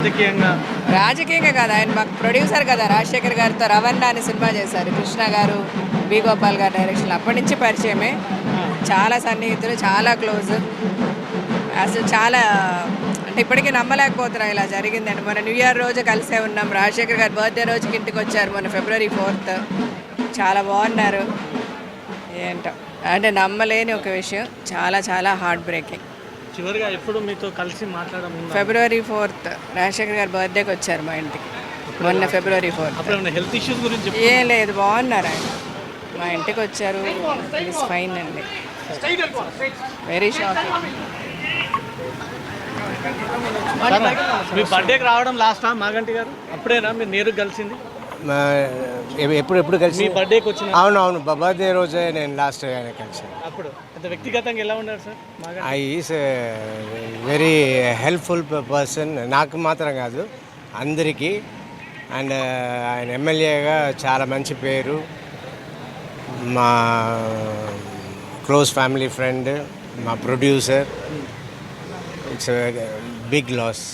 రాజకీయంగా కాదు, ఆయన మాకు ప్రొడ్యూసర్ కదా. రాజశేఖర్ గారితో రవణ అని సినిమా చేశారు, కృష్ణ గారు, బి గోపాల్ గారి డైరెక్షన్. అప్పటి నుంచి పరిచయమే, చాలా సన్నిహితులు, చాలా క్లోజ్. అసలు చాలా అంటే ఇప్పటికీ నమ్మలేకపోతున్నా ఇలా జరిగిందండి. మొన్న న్యూ ఇయర్ రోజు కలిసే ఉన్నాం, రాజశేఖర్ గారి బర్త్డే రోజుకి ఇంటికి వచ్చారు మొన్న February 4th. చాలా బాగున్నారు. ఏంటో అంటే నమ్మలేని ఒక విషయం, చాలా చాలా హార్ట్ బ్రేకింగ్. చివరిగా ఎప్పుడు మీతో కలిసి మాట్లాడము? February 4th రాజశేఖర్ గారి బర్త్డేకి వచ్చారు మా ఇంటికి మొన్న February 4th. హెల్త్ ఇష్యూస్ గురించి ఏం లేదు, బాగున్నారు ఆయన. మా ఇంటికి వచ్చారు, ఈజ్ ఫైన్ అండి. Very shocking. మీ బర్త్డేకి రావడం లాస్టా మాగంటి గారు? అప్పుడేనా మీరు నేరుగా కలిసింది? ఎప్పుడు కలిసి మీ బర్త్డేకి వచ్చిన? అవును బర్త్డే రోజే నేను లాస్ట్ కలిసాను. అప్పుడు అంత వ్యక్తిగతంగా ఎలా ఉన్నారు sir Maganti? I is very helpful person, నాకు మాత్రం కాదు అందరికీ. అండ్ ఆయన ఎమ్మెల్యేగా చాలా మంచి పేరు, మా క్లోజ్ ఫ్యామిలీ ఫ్రెండ్, మా ప్రొడ్యూసర్. It's big loss.